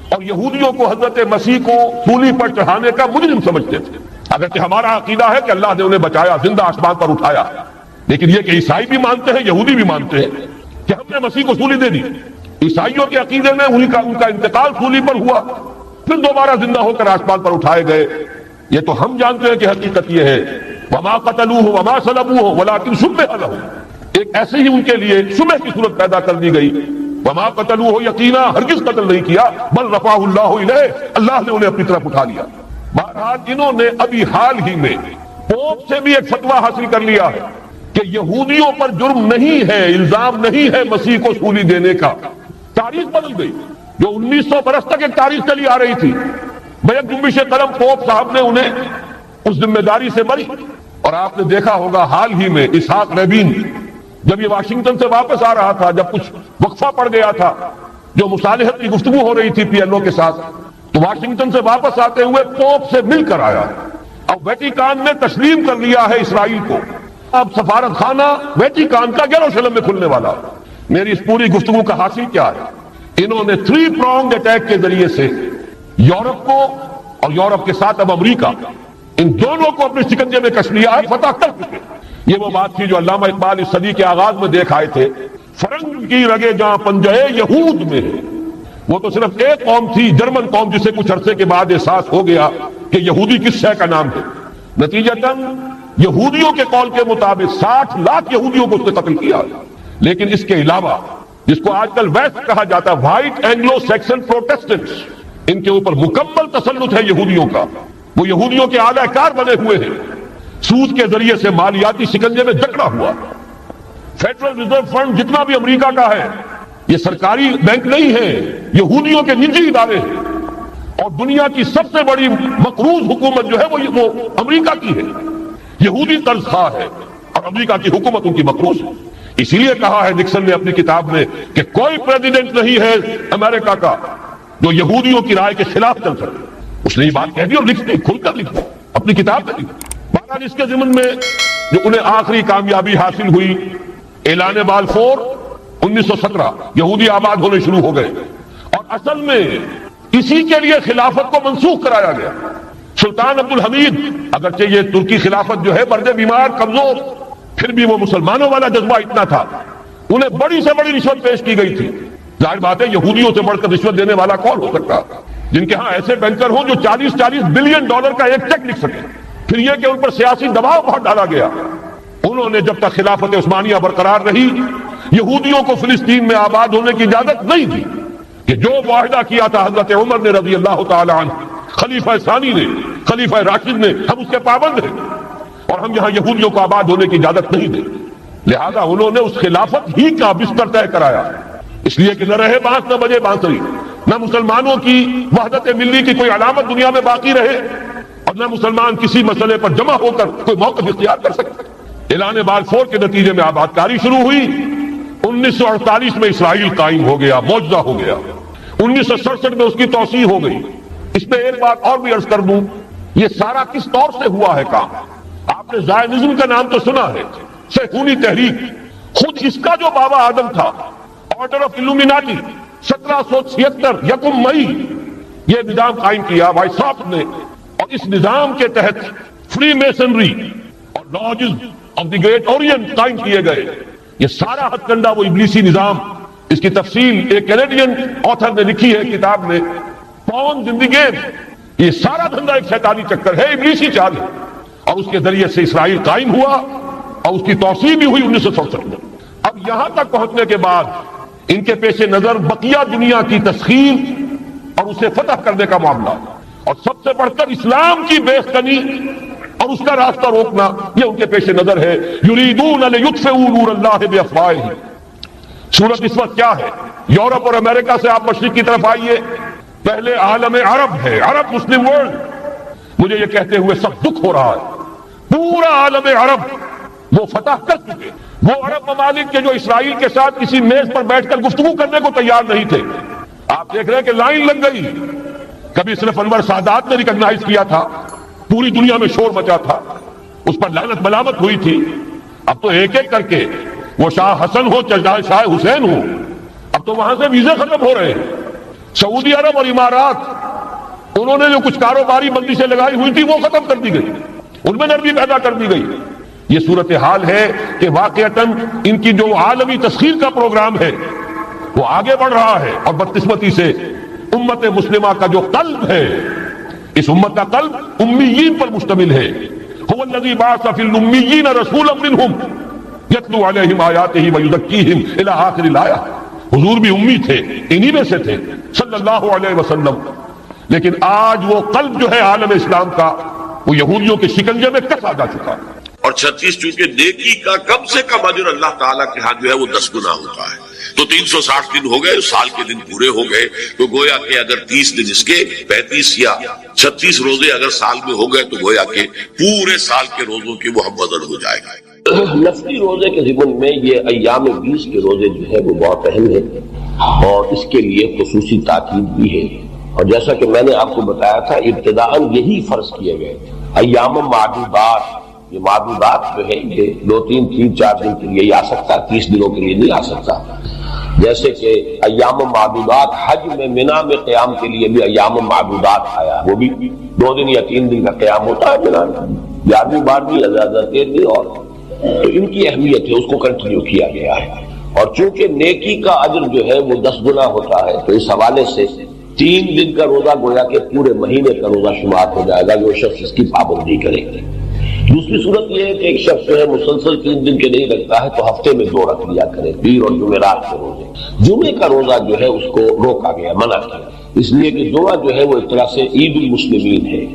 اور یہودیوں کو حضرت مسیح کو سولی پر چڑھانے کا مجرم سمجھتے تھے، اگرچہ ہمارا عقیدہ ہے کہ اللہ نے انہیں بچایا، زندہ آسمان پر اٹھایا، لیکن یہ کہ عیسائی بھی مانتے ہیں، یہودی بھی مانتے ہیں کہ ہم نے مسیح کو سولی دے دی۔ عیسائیوں کے عقیدے میں ان کا انتقال سولی پر ہوا، پھر دوبارہ زندہ ہو کر آسمان پر اٹھائے گئے۔ یہ تو ہم جانتے ہیں کہ حقیقت یہ ہے وما قتلوہ وما صلبوہ ولکن شبہ لہ، ایک ایسے ہی ان کے لیے شبہ کی صورت پیدا کر دی گئی۔ وما قتلوہ، یقینا ہرگز قتل نہیں کیا، بل رفعہ اللہ الیہ، اللہ نے انہیں اپنی طرف اٹھا لیا۔ بہرحال انہوں نے ابھی حال ہی میں پوپ سے بھی ایک فتویٰ حاصل کر لیا ہے کہ یہودیوں پر جرم نہیں ہے، الزام نہیں ہے مسیح کو سولی دینے کا۔ تاریخ بدل گئی، جو 1900 برس تک ایک تاریخ چلی آ رہی تھی، بیک جنبش قلم پوپ صاحب نے انہیں اس ذمہ داری سے بری۔ اور آپ نے دیکھا ہوگا حال ہی میں اسحاق ریبین جب یہ واشنگٹن سے واپس آ رہا تھا، جب کچھ وقفہ پڑ گیا تھا، جو مصالحت کی گفتگو ہو رہی تھی پی ایل او کے ساتھ، تو واشنگٹن سے واپس آتے ہوئے پوپ سے مل کر آیا۔ اب ویٹیکان نے تسلیم کر لیا ہے اسرائیل کو، اب سفارت خانہ ویٹیکان کا یروشلم میں کھلنے والا۔ میری اس پوری گفتگو کا حاصل کیا ہے؟ انہوں نے 3 pronged اٹیک کے ذریعے سے یورپ کو اور یورپ کے ساتھ اب امریکہ، ان دونوں کو اپنے شکنجے میں کش لیا ہے، فتح کر چکے۔ یہ وہ بات تھی جو علامہ اقبال اس صدی کے آغاز میں دیکھ آئے تھے، فرنگ کی رگے جہاں پنجے یہود میں ہے۔ وہ تو صرف ایک قوم تھی، جرمن قوم، جسے کچھ عرصے کے بعد احساس ہو گیا کہ یہودی کس شے کا نام ہے۔ نتیجتاً یہودیوں کے قول کے مطابق 60 لاکھ یہودیوں کو اس نے قتل کیا۔ لیکن اس کے علاوہ جس کو آج کل ویسٹ کہا جاتا ہے، وائٹ اینگلو سیکسن پروٹیسٹنٹس، ان کے اوپر مکمل تسلط ہے یہودیوں کا۔ وہ یہودیوں کے اعلی کار بنے ہوئے ہیں، سود کے ذریعے سے مالیاتی شکنجے میں جکڑا ہوا۔ فیڈرل ریزرو فنڈ جتنا بھی امریکہ کا ہے، یہ سرکاری بینک نہیں ہے، یہودیوں کے نجی ادارے ہیں، اور دنیا کی سب سے بڑی مقروض حکومت جو ہے وہ امریکہ کی ہے، یہودی قرض خواہ ہے، اور امریکہ کی حکومت ان کی مقروض ہے۔ اسی لیے کہا ہے نکسن نے اپنی کتاب میں کہ کوئی پریزیڈنٹ نہیں ہے امریکہ کا جو یہودیوں کی رائے کے خلاف چل سکے۔ اس نے یہ بات کہہ دی اور لکھ دی، کھل کر لکھ دی، اپنی کتاب میں لکھ دی۔ بہرحال اس کے ضمن میں جو انہیں آخری کامیابی حاصل ہوئی، اعلان بالفور 1917، یہودی آباد ہونے شروع ہو گئے، اور اصل میں اسی کے لیے خلافت کو منسوخ کرایا گیا۔ سلطان عبدالحمید، اگرچہ یہ ترکی خلافت جو ہے برد بیمار کمزور، پھر بھی وہ مسلمانوں والا جذبہ اتنا تھا، انہیں بڑی سے بڑی رشوت پیش کی گئی تھی۔ ظاہر بات ہے یہودیوں سے بڑھ کر رشوت دینے والا کون ہو سکتا، جن کے ہاں ایسے بینکر ہوں جو 40 بلین ڈالر کا ایک چیک لکھ سکے۔ پھر یہ کہ ان پر سیاسی دباؤ بہت ڈالا گیا۔ انہوں نے جب تک خلافت عثمانیہ برقرار رہی، یہودیوں کو فلسطین میں آباد ہونے کی اجازت نہیں دی، کہ جو معاہدہ کیا تھا حضرت عمر نے رضی اللہ تعالی عنہ، خلیفہ ثانی نے، خلیفہ راشد نے، ہم اس کے پابند ہیں، اور ہم یہاں یہودیوں کو آباد ہونے کی اجازت نہیں دیں۔ لہذا انہوں نے اس خلافت ہی کا بستر طے کرایا، اس لیے کہ نہ رہے بانس نہ بجے بانسری، نہ مسلمانوں کی وحدت ملی کی کوئی علامت دنیا میں باقی رہے، اور نہ مسلمان کسی مسئلے پر جمع ہو کر کوئی موقف اختیار کر سکتے۔ اعلان بالفور کے نتیجے میں آباد کاری شروع ہوئی۔ 1948 میں اسرائیل قائم ہو گیا، معجزہ ہو گیا۔ 1967 میں اس کی توسیع ہو گئی۔ اس میں ایک بات اور بھی عرض کر دوں، یہ سارا کس طور سے ہوا ہے کام؟ آپ نے زائنزم کا نام تو سنا ہے، صہیونی تحریک، خود اس کا جو بابا آدم تھا، آرڈر آف الومیناٹی، 1776 یکم مئی یہ نظام قائم کیا وائسراف نے، اور اس نظام کے تحت فری میسنری اور lodges of the great Orient قائم کیے گئے۔ یہ سارا ہتھ کنڈا وہ ابلیسی نظام، اس کی تفصیل ایک کینیڈین آتھر نے لکھی ہے کتاب میں، پون ان دی گیم۔ یہ سارا دھندا ایک شیطانی چکر ہے، ابلیسی چال ہے، اور اس کے ذریعے سے اسرائیل قائم ہوا، اور اس کی توسیع بھی ہوئی 1967 میں۔ اب یہاں تک پہنچنے کے بعد ان کے پیش نظر بقیہ دنیا کی تسخیر اور اسے فتح کرنے کا معاملہ، اور سب سے بڑھ کر اسلام کی بے خنی اور اس کا راستہ روکنا یہ ان کے پیش نظر ہے. یریدون لیطفئوا نور اللہ بافواہہم. صورت اس وقت کیا ہے؟ یورپ اور امریکہ سے آپ مشرق کی طرف آئیے. پہلے عالم عرب ہے، عرب مسلم ورلڈ. مجھے یہ کہتے ہوئے سب دکھ ہو رہا ہے، پورا عالم عرب وہ فتح کر چکے. وہ عرب ممالک کے جو اسرائیل کے ساتھ کسی میز پر بیٹھ کر گفتگو کرنے کو تیار نہیں تھے. آپ دیکھ رہے ہیں کہ لائن لگ گئی. کبھی صرف انور سادات نے ریکگنائز کیا تھا، پوری دنیا میں شور مچا تھا، اس پر لعنت ملامت ہوئی تھی. اب تو ایک ایک کر کے وہ شاہ حسن ہو چاہے شاہ حسین ہو، اب تو وہاں سے ویزے ختم ہو رہے ہیں. سعودی عرب اور امارات انہوں نے جو کچھ کاروباری بندشیں لگائی ہوئی تھی وہ ختم کر دی گئی، ان میں نرمی پیدا کر دی گئی. یہ صورتحال ہے کہ واقعتاً ان کی جو عالمی تسخیر کا پروگرام ہے وہ آگے بڑھ رہا ہے. اور بدقسمتی سے امت مسلمہ کا جو قلب ہے، اس امت کا قلب امیین پر مشتمل ہے. هو الذی بعث فی الامیین رسولا منہم یتلو علیہم آیاتہ ویزکیہم الی آخر الآیہ. حضور بھی امی تھے، انہی میں سے تھے صلی اللہ علیہ وسلم. لیکن آج وہ قلب جو ہے عالم اسلام کا وہ یہودیوں کے شکنجے میں کسا جا چکا. اور 36 چونکہ نیکی کا کم سے کم اجر اللہ تعالیٰ کے ہاں جو ہے وہ 10 گنا ہوتا ہے. تو 360 دن ہو گئے، سال کے دن پورے ہو گئے. تو گویا کہ اگر 30 دن اس کے 35 یا 36 روزے اگر سال میں ہو گئے تو گویا کہ پورے سال کے روزوں کی وہ بدل ہو جائے گا. نفلی روزے کے ضمن میں یہ ایام 20 کے روزے جو ہے وہ بہت اہم ہے اور اس کے لیے خصوصی تاکید بھی ہے. اور جیسا کہ میں نے آپ کو بتایا تھا ابتداءً یہی فرض کیے گئے ایام معدودات. یہ معدودات جو ہے یہ 2 3 3 4 دن کے لیے ہی آ سکتا، 30 دنوں کے لیے نہیں آ سکتا. جیسے کہ ایام معدودات حج میں مینا میں قیام کے لیے بھی ایام معدودات آیا، وہ بھی 2 دن یا 3 دن کا قیام ہوتا ہے مینا میں، 11ویں 12ویں زیادہ 13ویں. اور تو ان کی اہمیت ہے، اس کو کنٹینیو کیا گیا ہے. اور چونکہ نیکی کا اجر جو ہے وہ 10 گنا ہوتا ہے تو اس حوالے سے 3 دن کا روزہ گویا کہ پورے مہینے کا روزہ شمار ہو جائے گا جو شخص اس کی پابندی کرے. دوسری صورت یہ ہے کہ ایک شخص جو ہے مسلسل 3 دن کے نہیں رکھتا ہے تو ہفتے میں 2 رکھ لیا کرے، پیر اور جمعرات کے روزے. جمعے کا روزہ جو ہے اس کو روکا گیا، منع کیا، اس لیے کہ جمعہ جو ہے وہ ایک طرح سے عید المسلمین ہے.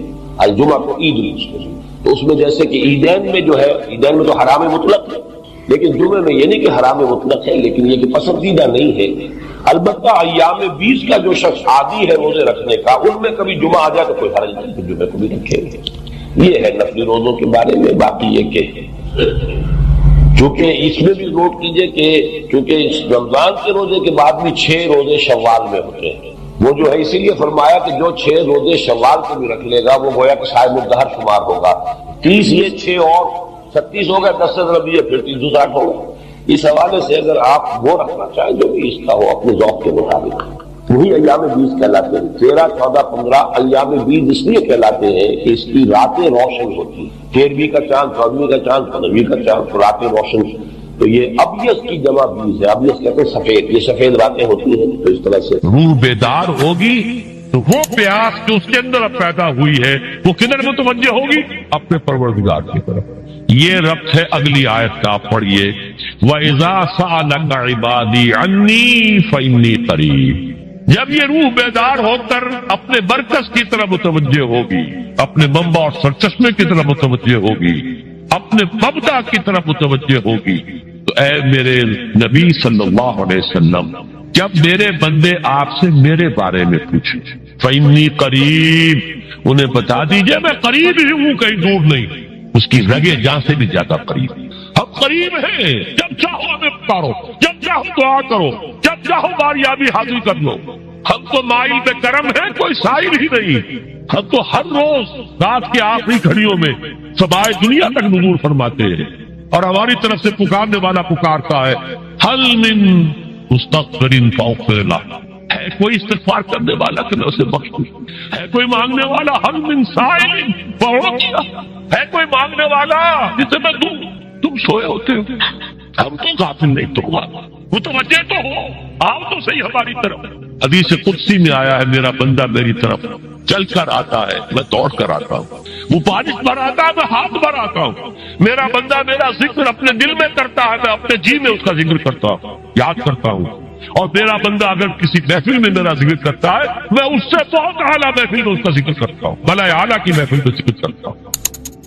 الجمعہ کو عید المسلمین، تو اس میں جیسے کہ عیدین میں جو ہے، عیدین میں تو حرام مطلق ہے، لیکن جمعے میں یہ نہیں کہ حرام مطلق ہے، لیکن یہ کہ پسندیدہ نہیں ہے. البتہ ایام 20 کا جو شخص عادی ہے روزے رکھنے کا، ان میں کبھی جمعہ آ جائے تو کوئی حرج نہیں کہ جمعے کو بھی رکھیں گے. یہ ہے نفلی روزوں کے بارے میں. باقی یہ کہ چونکہ اس میں بھی نوٹ کیجئے کہ چونکہ اس رمضان کے روزے کے بعد بھی 6 روزے شوال میں ہوتے ہیں، وہ جو ہے اسی لیے فرمایا کہ جو 6 روزے شوال کو بھی رکھ لے گا وہ گویا کہ صائم الدہر شمار ہوگا. 30 یہ 6 اور 36 ہو گئے، 10 سے ضرب یہ پھر 360 ہوگا. اس حوالے سے اگر آپ وہ رکھنا چاہیں جو بھی اس کا ہو اپنے ذوق کے مطابق، وہی ایام 20 کہلاتے ہیں. 13 14 15 ایام 20 اس لیے کہلاتے ہیں کہ اس کی راتیں روشن ہوتی ہیں. 13ویں کا چاند، 14ویں کا چاند، 15ویں کا چاند، تو راتیں روشن. تو یہ ابیض کی جمع 20 ہے. ابیض کہتے ہیں سفید، یہ سفید راتیں ہوتی ہیں. تو اس طرح سے روح بیدار ہوگی تو وہ پیاس جو اس کے اندر پیدا ہوئی ہے وہ کدھر متوجہ ہوگی؟ اپنے پروردگار کی طرف. یہ ربط ہے اگلی آیت کا، آپ پڑھیے وَإِذَا سَأَلَكَ عِبَادِي عَنِّي فَإِنِّي قَرِيبٌ. جب یہ روح بیدار ہو کر اپنے مرکز کی طرف متوجہ ہوگی، اپنے منبع اور سرچشمے کی طرف متوجہ ہوگی، اپنے مبدا کی طرف متوجہ ہوگی، تو اے میرے نبی صلی اللہ علیہ وسلم جب میرے بندے آپ سے میرے بارے میں پوچھیں فَإِنِّي قَرِيبٌ، انہیں بتا دیجئے میں قریب ہی ہوں، کہیں دور نہیں. اس کی رگے جان سے بھی زیادہ قریب. ہم قریب ہیں، جب چاہو ہمیں پکارو، جب چاہو دعا کرو، جب چاہو باریابی حاصل کر لو. ہم تو مائل پہ کرم ہے، کوئی سائل ہی نہیں. ہم تو ہر روز رات کے آخری گھڑیوں میں سبائے دنیا تک نزول فرماتے ہیں، اور ہماری طرف سے پکارنے والا پکارتا ہے حل من مستغفر فاغفر لہ. ہے کوئی استغفار کرنے والا کہ میں اسے بخش دوں؟ ہے کوئی مانگنے والا حل من سائل فاعطیہ، ہے کوئی مانگنے والا جسے میں دوں؟ تم سوئے ہوتے ہو، ہم تو غافل نہیں. تو متوجہ تو ہو، آؤ تو صحیح ہماری طرف. حدیث قدسی میں آیا ہے میرا بندہ میری طرف چل کر آتا ہے، میں دوڑ کر آتا ہوں. وہ بارش بھر آتا ہے، میں ہاتھ بھر آتا ہوں. میرا بندہ میرا ذکر اپنے دل میں کرتا ہے، میں اپنے جی میں اس کا ذکر کرتا ہوں، یاد کرتا ہوں. اور میرا بندہ اگر کسی محفل میں میرا ذکر کرتا ہے، میں اس سے بہت اعلیٰ محفل میں اس کا ذکر کرتا ہوں، بلائے اعلیٰ کی محفل میں ذکر کرتا ہوں.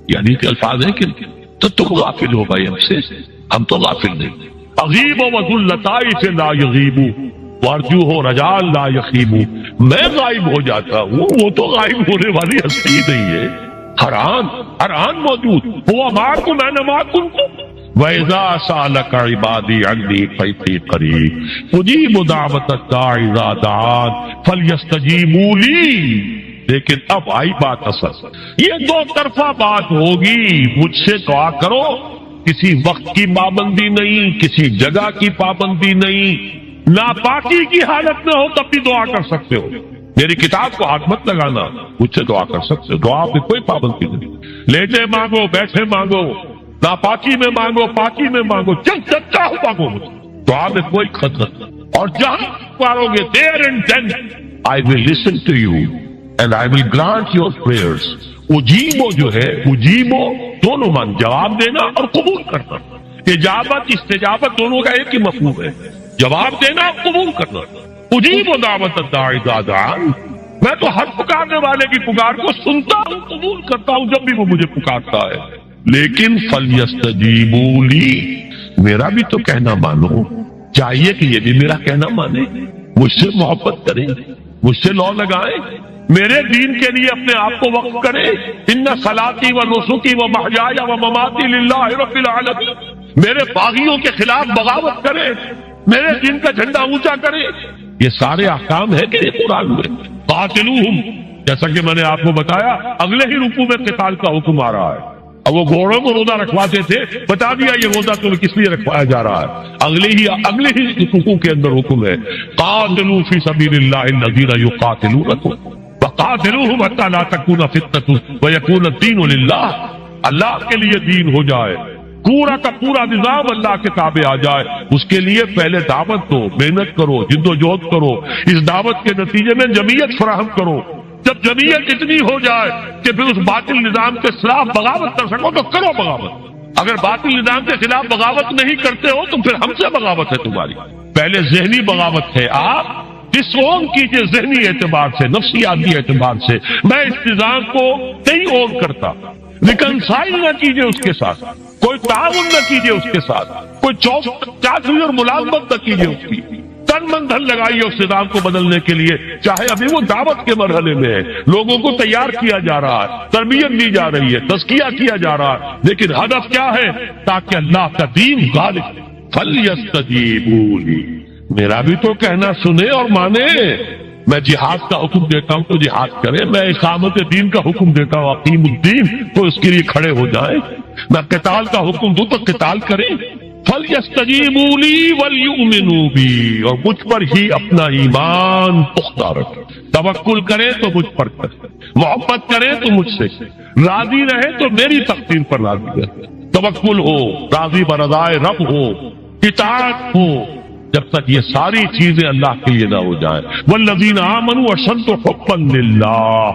یعنی کہ الفاظ ہیں کہ تو تم غافل ہو بھائی ہم سے، ہم تو غافل نہیں. اغیب و ذو اللطائف لا یغیب وارجو ہو رجال لا یخیب، میں غائب ہو جاتا ہوں، وہ تو غائب ہونے والی ہستی ہی نہیں ہے. ہر آن موجود، وہ معکم اینما کنتم وَإِذَا سَأَلَكَ عِبَادِي عَنِّي فَإِنِّي قَرِيبٌ أُجِيبُ دَعْوَةَ الدَّاعِ إِذَا دَعَانِ فَلْيَسْتَجِيبُوا لِي. لیکن اب آئی بات اصل، یہ دو طرفہ بات ہوگی. مجھ سے دعا کرو، کسی وقت کی پابندی نہیں، کسی جگہ کی پابندی نہیں، ناپاکی کی حالت میں ہو تب بھی دعا کر سکتے ہو. میری کتاب کو ہاتھ مت لگانا، مجھ سے دعا کر سکتے ہو، دعا پہ کوئی پابندی نہیں. لیٹے مانگو، بیٹھے مانگو، ناپاکی میں مانگو، پاکی میں مانگو، جب چاہو مانگو، دعا میں کوئی خطر نہیں. اور جہاں پارو گے there and then I will listen to you and I will grant your prayers. اجیبو جو ہے، اجیبو دونوں مان، جواب دینا اور قبول کرنا. اجابت استجابت دونوں کا ایک ہی مفہوم ہے، جواب دینا اور قبول کرنا. اجیبو دعوت الداعی اذا دعان، میں تو ہر پکارنے والے کی پکار کو سنتا ہوں، قبول کرتا ہوں جب بھی وہ مجھے پکارتا ہے. لیکن فَلْيَسْتَجِيبُوا لِي، میرا بھی تو کہنا مانو. چاہیے کہ یہ بھی میرا کہنا مانے، مجھ سے محبت کریں، مجھ سے لو لگائیں، میرے دین کے لیے اپنے آپ کو وقف کریں. ان صلاتی و نسکی و محیای و مماتی للہ رب العالمین، میرے باغیوں کے خلاف بغاوت کریں، میرے دین کا جھنڈا اونچا کریں. یہ سارے احکام ہیں کہ قرآن میں. قاتلوہم، جیسا کہ میں نے آپ کو بتایا اگلے ہی رکوع میں قتال کا حکم آ رہا ہے. اب وہ گھوڑوں کو روزہ رکھواتے تھے، بتا دیا یہ روزہ تمہیں کس لیے رکھوایا جا رہا ہے. اگلے ہی رکوع کے اندر حکم ہے قاتلوا فی سبیل اللہ الذین یقاتلونکم وقاتلوہم حتی لا تکون فتنۃ ویکون الدین للہ. اللہ کے لیے دین ہو جائے، پورا کا پورا نظام اللہ کے تابع آ جائے. اس کے لیے پہلے دعوت دو، محنت کرو، جد و جہد کرو، اس دعوت کے نتیجے میں جمعیت فراہم کرو. جب جمعیت اتنی ہو جائے کہ پھر اس باطل نظام کے خلاف بغاوت کر سکو تو کرو بغاوت. اگر باطل نظام کے خلاف بغاوت نہیں کرتے ہو تو پھر ہم سے بغاوت ہے تمہاری. پہلے ذہنی بغاوت ہے، آپ ڈس اون کیجئے ذہنی اعتبار سے، نفسیاتی اعتبار سے. میں اس نظام کو نہیں اون کرتا، ریکنسائل نہ کیجئے اس کے ساتھ، کوئی تعاون نہ کیجئے اس کے ساتھ، کوئی چاچوئی اور ملازمت نہ کیجئے اس کی. تن من دھن لگائیے اس نظام کو بدلنے کے لیے. چاہے ابھی وہ دعوت کے مرحلے میں ہے، لوگوں کو تیار کیا جا رہا ہے، تربیت دی جا رہی ہے، تزکیہ کیا جا رہا ہے، لیکن ہدف کیا ہے؟ تاکہ اللہ کا دین غالب. فَلْيَسْتَجِيبُوا لِي، میرا بھی تو کہنا سنے اور مانے. میں جہاد کا حکم دیتا ہوں تو جہاد کرے، میں اقامت دین کا حکم دیتا ہوں اقیم الدین تو اس کے لیے کھڑے ہو جائیں. میں قتال کا حکم دوں تو قتال کریں. فَلْيَسْتَجِيبُوا لِي وَلْيُؤْمِنُوا بِي، اور مجھ پر ہی اپنا ایمان پختہ رکھیں. توکل کریں تو مجھ پر کریں، محبت کریں تو مجھ سے، راضی رہے تو میری تقدیر پر راضی رہے. توکل ہو، راضی برضائے رب ہو، اطاعت ہو، جب تک یہ ساری چیزیں اللہ کے لیے نہ ہو جائیں. وَالَّذِينَ آمَنُوا أَشَدُّ حُبًّا لِلَّهِ،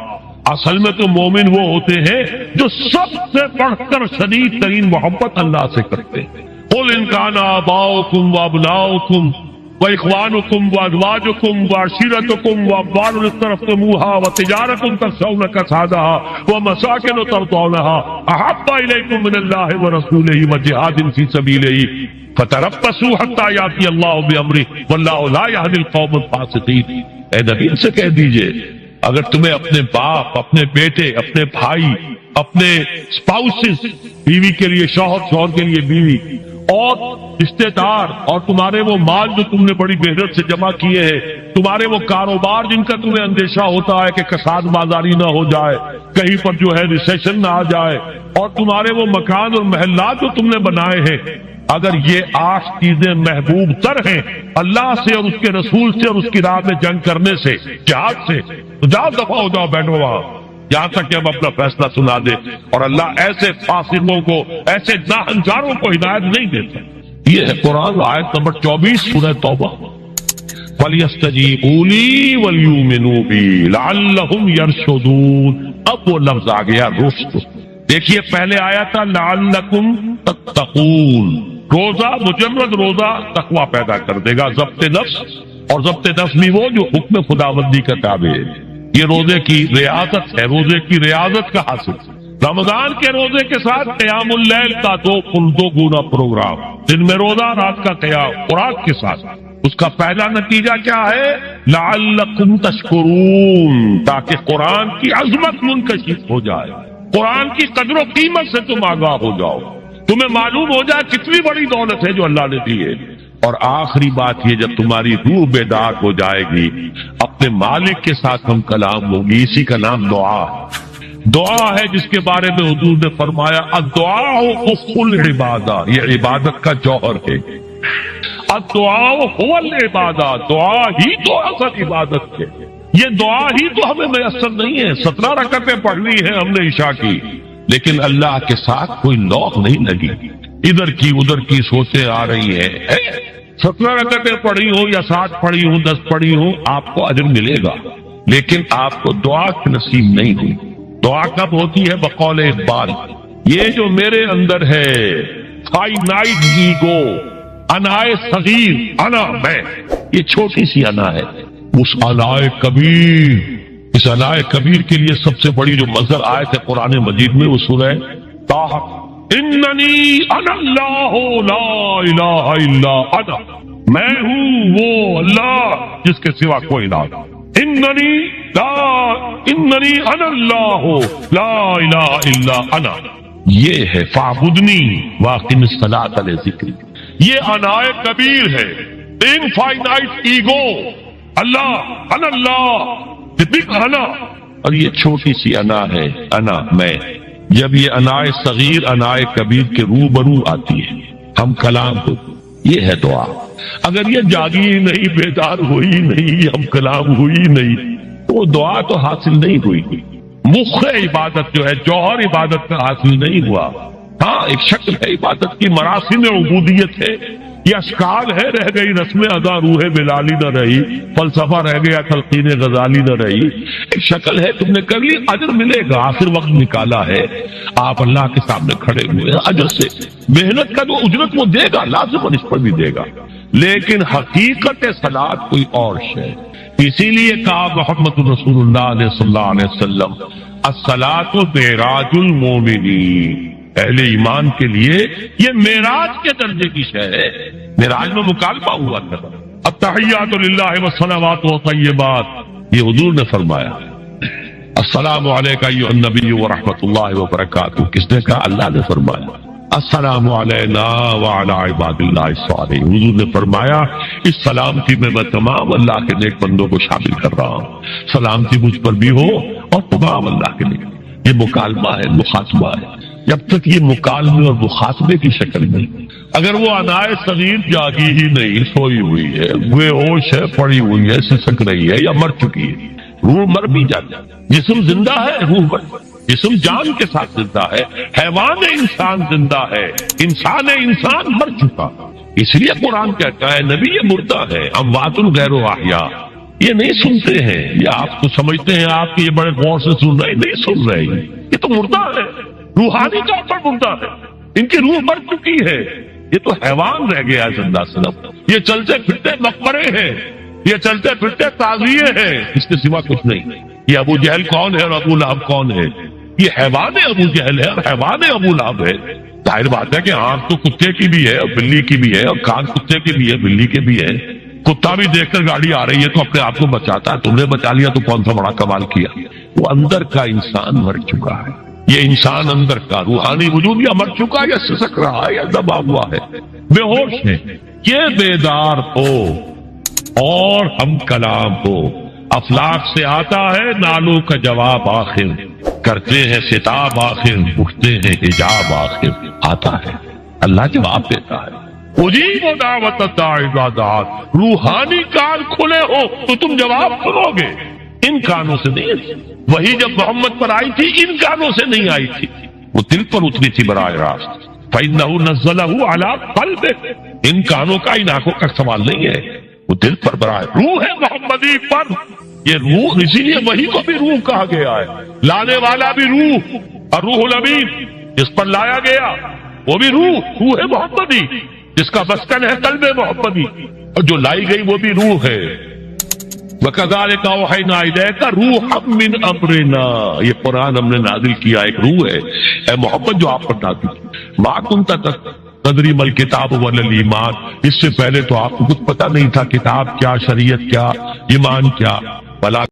اصل میں تو مومن وہ ہوتے ہیں جو سب سے بڑھ کر شدید ترین محبت اللہ سے کرتے ہیں. قُلْ إِنْ كَانَ آبَاؤُكُمْ وَأَبْنَاؤُكُمْ وَإِخْوَانُكُمْ وَأَزْوَاجُكُمْ وَعَشِيرَتُكُمْ وَأَمْوَالٌ اقْتَرَفْتُمُوهَا وَتِجَارَةٌ تَخْشَوْنَ كَسَادَهَا وَمَسَاكِنُ تَرْضَوْنَهَا أَحَبَّ إِلَيْكُم مِّنَ اللَّهِ وَرَسُولِهِ وَجِهَادٍ فِي سَبِيلِهِ فَتَرَبَّصُوا حَتَّىٰ يَأْتِيَ اللَّهُ بِأَمْرِهِ وَاللَّهُ لَا يَهْدِي الْقَوْمَ الْفَاسِقِينَ. اے نبی ان سے کہہ دیجئے اگر تمہیں اپنے باپ، اپنے بیٹے، اپنے بھائی، اپنے اسپاؤسز، بیوی کے لیے شوہر، شوہر کے لیے بیوی، اور رشتے دار، اور تمہارے وہ مال جو تم نے بڑی محنت سے جمع کیے ہیں، تمہارے وہ کاروبار جن کا تمہیں اندیشہ ہوتا ہے کہ کساد بازاری نہ ہو جائے، کہیں پر جو ہے ریسیشن نہ آ جائے، اور تمہارے وہ مکان اور محلات جو تم نے بنائے ہیں، اگر یہ 8 چیزیں محبوب تر ہیں اللہ سے اور اس کے رسول سے اور اس کی راہ میں جنگ کرنے سے، جہاد سے، تو جاؤ دفعہ ہو جاؤ، بیٹھو وہاں یہاں تک کہ ہم اپنا فیصلہ سنا دے. اور اللہ ایسے فاسقوں کو، ایسے ناہنجاروں کو ہدایت نہیں دیتا. یہ ہے قرآن آیت نمبر 24 سورہ توبہ. فَلْيَسْتَجِيبُوا لِي وَلْيُؤْمِنُوا بِي لَعَلَّهُمْ يَرْشُدُونَ. اب وہ لفظ آ گیا رشد. دیکھیے پہلے آیا تھا لَعَلَّكُمْ تَتَّقُونَ. روزہ، مجرد روزہ تقوی پیدا کر دے گا، ضبط نفس. اور ضبط نفس بھی وہ جو حکم خداوندی کا تابع ہے. یہ روزے کی ریاضت ہے، روزے کی ریاضت کا حاصل. رمضان کے روزے کے ساتھ قیام اللیل کا دو گنا پروگرام، دن میں روزہ، رات کا قیام خوراک کے ساتھ۔ اس کا پہلا نتیجہ کیا ہے؟ لعلکم تشکرون، تاکہ قرآن کی عظمت منکشف ہو جائے، قرآن کی قدر و قیمت سے تم آگاہ ہو جاؤ، تمہیں معلوم ہو جائے کتنی بڑی دولت ہے جو اللہ نے دی ہے۔ اور آخری بات یہ، جب تمہاری روح بیدار ہو جائے گی، اپنے مالک کے ساتھ ہم کلام ہوگی، اسی کا نام دعا ہے۔ دعا ہے جس کے بارے میں حضور نے فرمایا الدعاء اخ العبادہ، یہ عبادت کا جوہر ہے۔ الدعاء هو العبادہ، دعا ہی تو اصل عبادت ہے۔ یہ دعا ہی تو ہمیں میسر نہیں ہے۔ 17 رکعتیں پڑھ لی ہیں ہم نے عشاء کی، لیکن اللہ کے ساتھ کوئی لوگ نہیں لگی، ادھر کی ادھر کی سوچیں آ رہی ہیں۔ 17 رکعتیں پڑھی ہوں یا 7 پڑھی ہوں 10 پڑھی ہوں، آپ کو اجر ملے گا، لیکن آپ کو دعا کی نصیب نہیں ہوئی۔ دعا کب ہوتی ہے؟ بقول اقبال، یہ جو میرے اندر ہے فائنائٹ ایگو، انائے صغیر، انا میں، یہ چھوٹی سی انا ہے۔ اس انائے کبیر، اس انائے کبیر کے لیے سب سے بڑی جو منظر آیت ہے قرآن مجید میں، وہ سورہ طٰ، اننی انا اللہ لا الہ الا انا، میں ہوں وہ اللہ جس کے سوا کوئی نہ، اننی انا اللہ لا الہ الا انا، یہ ہے فاعبدنی واقم الصلاۃ لذکری۔ یہ انائے کبیر ہے، انفائنائٹ ایگو، اللہ بگ انا، اور یہ چھوٹی سی انا ہے، انا میں۔ جب یہ انائے صغیر انائے کبیر کے روبرو آتی ہے، ہم کلام کو، یہ ہے دعا۔ اگر یہ جاگی ہی نہیں، بیدار ہوئی نہیں، ہم کلام ہوئی نہیں، تو دعا تو حاصل نہیں ہوئی۔ مخ عبادت جو ہے، جوہر عبادت کا حاصل نہیں ہوا۔ ہاں ایک شکل ہے عبادت کی، مراسم عبودیت ہے، یہ اشکال ہے، رہ گئی رسم ادا روح بلالی نہ رہی، فلسفہ رہ گیا تلقین غزالی نہ رہی، ایک شکل ہے، تم نے کر لی، اجر ملے گا۔ آخر وقت نکالا ہے، آپ اللہ کے سامنے کھڑے ہوئے ہیں، اجر سے محنت کا جو اجرت وہ دے گا، لازم اس پر بھی دے گا، لیکن حقیقت صلاۃ کوئی اور شے۔ اسی لیے کہا محمد رسول اللہ صلی اللہ علیہ وسلم الصلاۃ معراج المومنین، اہل ایمان کے لیے یہ معراج کے درجے کی شے ہے۔ معراج میں مکالمہ ہوا تھا، التحیات للہ والصلوات والطیبات، یہ حضور نے فرمایا۔ السلام علیکہ ایھا النبی ورحمۃ اللہ وبرکاتہ، کس نے کہا؟ اللہ نے فرمایا۔ السلام علینا وعلی عباد اللہ الصالحین، حضور نے فرمایا اس سلامتی میں تمام اللہ کے نیک بندوں کو شامل کر رہا ہوں، سلامتی مجھ پر بھی ہو اور تمام اللہ کے نیک۔ یہ مکالمہ ہے، مخاطبہ ہے۔ جب تک یہ مکالمے اور مخاطبے کی شکل نہیں، اگر وہ انائے صغیر جاگی ہی نہیں، سوئی ہوئی ہے، بے ہوش ہے، پڑی ہوئی ہے، سسک رہی ہے یا مر چکی ہے، روح مر بھی جاتا ہے، جسم زندہ ہے، روح مر، جسم جان کے ساتھ زندہ ہے، حیوان انسان زندہ ہے، انسان مر چکا۔ اس لیے قرآن کہتا ہے نبی یہ مردہ ہے، اموات غیر احیاء، یہ نہیں سنتے ہیں، یہ آپ کو سمجھتے ہیں آپ یہ بڑے غور سے سن رہے، نہیں سن رہے، یہ تو مردہ ہے، روحانی طور پر مردہ ہے، ان کی روح مر چکی ہے، یہ تو حیوان رہ گیا زندہ صرف، یہ چلتے پھرتے مقبرے ہیں، یہ چلتے پھرتے تعزیے ہیں، اس کے سوا کچھ نہیں۔ یہ ابو جہل کون ہے اور ابو لہب کون ہے؟ یہ حیوان ابو جہل ہے اور حیوان ابو لہب ہے۔ ظاہر بات ہے کہ آنکھ تو کتے کی بھی ہے اور بلی کی بھی ہے، اور کان کتے کے بھی ہے، بلی کے بھی ہے۔ کتا بھی دیکھ کر گاڑی آ رہی ہے تو اپنے آپ کو بچاتا ہے، تم نے بچا لیا تو کون سا بڑا کمال کیا۔ وہ اندر کا انسان مر چکا ہے، یہ انسان اندر کا روحانی وجود یا مر چکا ہے یا سسک رہا ہے یا دبا ہوا ہے، بے ہوش ہے۔ یہ بیدار ہو اور ہم کلام ہو۔ افلاک سے آتا ہے نالوں کا جواب آخر، کرتے ہیں ستاب آخر، اٹھتے ہیں حجاب آخر، آتا ہے اللہ جواب دیتا ہے۔ اجیب دعوت الداعی اذا دعان، روحانی کان کھلے ہو تو تم جواب سنو گے، ان کانوں سے نہیں۔ وہی جب محمد پر آئی تھی ان کانوں سے نہیں آئی تھی، وہ دل پر اتری تھی براہ راست۔ فإنه نزله على قلبك، ان کانوں کا ان آنکھوں کا سوال نہیں ہے، وہ دل پر براہ روح ہے محمدی پر۔ یہ روح، اسی لیے وہی کو بھی روح کہا گیا ہے، لانے والا بھی روح، اور روح الامین جس پر لایا گیا وہ بھی روح ہے محمدی، جس کا مسکن ہے قلب محمدی، اور جو لائی گئی وہ بھی روح ہے۔ وَكَذَلِكَ أَوْحَيْنَا إِلَيْكَ رُوحًا مِّنْ أَمْرِنَا، یہ قرآن ہم نے نازل کیا، ایک روح ہے اے محمد جو آپ پر نازل کی. مَا كُنْتَ تَدْرِي مَا الْكِتَابُ وَلَا الْإِيمَانُ، اس سے پہلے تو آپ کو کچھ پتہ نہیں تھا کتاب کیا، شریعت کیا، ایمان کیا.